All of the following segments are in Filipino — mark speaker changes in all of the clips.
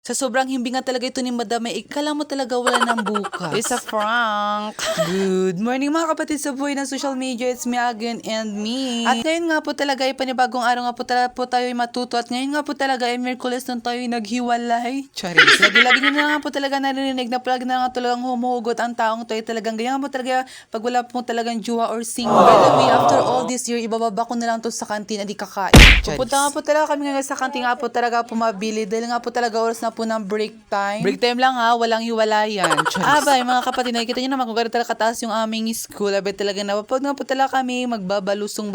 Speaker 1: Sa sobrang himbing nga talaga ito ni Madam, ikala mo talaga wala ng bukas.
Speaker 2: It's a prank.
Speaker 1: Good morning mga kapatid sa buhay ng social media. It's me again and me. At ngayon nga po talaga ay panibagong araw nga po talaga po tayo ay matuto. At ngayon nga po talaga ay Miyerkules nung tayo naghiwalay. Charis. Lagi-lagi nyo na nga po talaga narinig na palagi na nga talagang humuhugot ang taong to ay talagang ganyan nga po talaga pag wala po talagang jowa or single. By the way, after all this year, ibababa ko na lang to sa kantin at di kakain. Pupunta nga po talaga kami ngayon sa kantin nga po talaga pumabili dahil nga po talaga oras na po ng break time. Break time lang ha, walang hiwalayan. Abay mga kapatid, nakikita nyo naman kung gano'n talaga kataas yung aming school. Abay talaga napapag nga po talaga kami magbabalusong.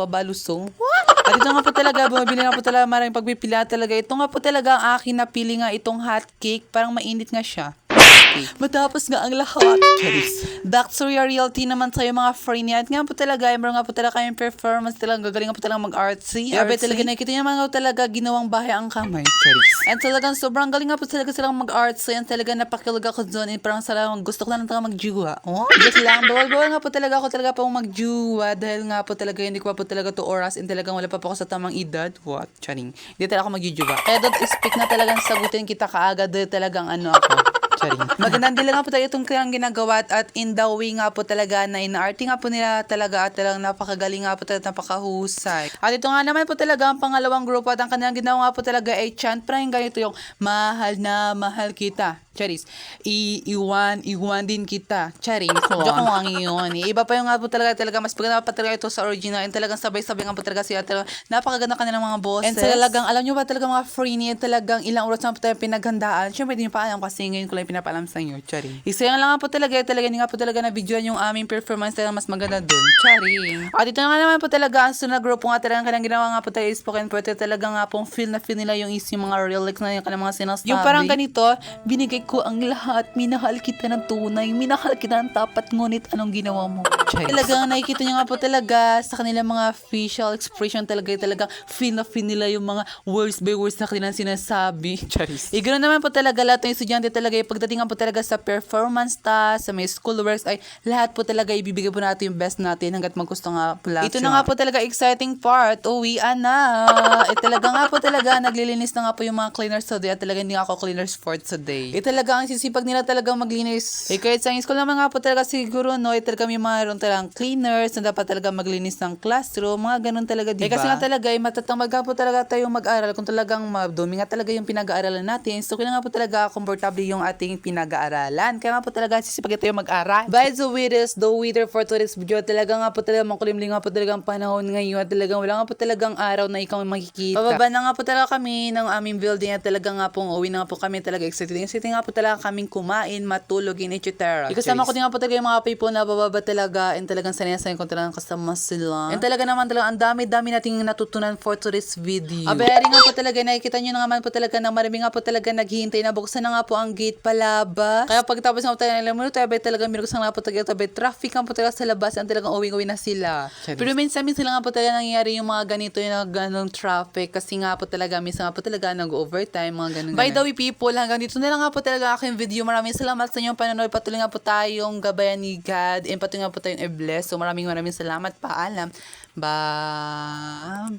Speaker 1: At ito nga po talaga, bumibili nga po talaga maraming pagpipila talaga. Ito nga po talaga ang akin napili nga itong hot cake. Parang mainit nga siya. Matapos nga ang lahat. Back to reality naman tayo mga friend niya. At nga po talaga, meron nga po talaga kayong performance talaga. Gagaling nga po talaga mag-artsy. Abay talaga nakikita niyo naman nga po talaga ginawang bahay ang kamay. And talagang sobrang galing nga po talaga silang mag-artsy. And talaga napakilig ako doon. And parang salamat gusto ko lang talaga mag-juwa. Just lang. Bawal nga po talaga ako talaga pang mag-juwa. Dahil nga po talaga hindi ko pa po talaga 2 oras. And talagang wala pa po ako sa tamang edad. What? Charing. Hindi talaga ako mag-juwa. Kaya don't expect na talagang sagutin kita kaagad. Dahil talagang ano ako. Magandang dila nga po tayo itong kayang ginagawa at in the way nga po talaga na inaarte nga po nila talaga at talagang napakagaling nga po talaga, napakahusay. At ito nga naman po talaga ang pangalawang grupo at ang kanilang ginawa nga po talaga ay chant parang ganito yung mahal na mahal kita. Charis. Iwan din kita. Charing. Joke mo ang iyon. Iba pa yung nga po talaga mas maganda pa talaga ito sa original and talagang sabay-sabay nga po talaga siya. Napakaganda kanilang mga bosses. And talagang alam nyo ba talaga mga free niya talagang ilang oras na po tayo pinaghandaan. Siyempre hindi nyo pa alam kasi ngayon ko lang pinapaalam sa inyo. Charing. Isa lang nga po talaga hindi nga po talaga na videoan yung aming performance talaga mas maganda dun. Charing. At ito nga naman po talaga ang sunod grupo nga talagang kanilang ginawa nga po tayo spoken poetry talaga nga pong feel nila yung mga lyrics na yung kanilang mga sinasabi. Yung parang ganito, binigay ko ang lahat, minahal kita ng tunay, minahal kita ng tapat, ngunit anong ginawa mo? Talagang nakikita nyo nga po talaga sa kanilang mga facial expression talagang feel nila yung mga words by words na kanilang sinasabi. Charis. Ganoon naman po talaga lahat ng estudyante talaga yung pagdating nga po talaga sa performance sa may schoolworks ay lahat po talaga ibibigay po natin yung best natin hanggat maggusto nga po lahat. Ito na nga po talaga exciting part, uwian na. Talaga nga po talaga naglilinis na nga po yung mga cleaners today at talaga hindi ako cleaners for today. Talaga ang sisipag nila talagang maglinis. Kahit sa school naman nga po talaga siguro, no, talaga may mga talagang cleaners na dapat talaga maglinis ng classroom, mga ganun talaga, diba? Kasi nga talaga, matatamad nga po talaga tayong mag-aral kung talagang madumi nga talaga yung pinag-aaralan natin. So, kailangan nga po talaga komportable yung ating pinag-aaralan. Kaya nga po talaga sisipag tayo mag-aral. By the weather for today's video, talaga nga po talaga makulimlim nga po talaga ang panahon ngayon at talagang wala nga po talagang araw na ikaw makikita. Pababa na nga po talaga kami ng aming building at talaga nga pong uwi na nga po kami talaga excited nga po talaga kaming kumain, matulog, etc. Kasama ko din nga po talaga yung mga people na bababa talaga and talagang sanayasayin ko talagang kasama sila. And talaga naman talaga ang dami-dami nating natutunan for today's video. Abay nga po talaga, nakikita nyo na naman po talaga na marami nga po talaga naghihintay na buksan na nga po ang gate palabas. Kaya pagtapos nga po talaga ng minuto, abay talaga mirog sa nga po talaga, abay traffic nga po talaga sa labas and talagang uwi na sila. Pero minsan sila nga po talaga nangyayari yung mga ganito yung ganong traffic kasi nga po talaga minsan nga po talaga nag-overtime, mga ganun. By the way people, hanggang dito na lang nga po talaga aking video. Maraming salamat sa inyong panonood. Patuloy nga po tayong gabayan ni God and patuloy nga po tayong i-bless. So maraming salamat. Paalam. Bye.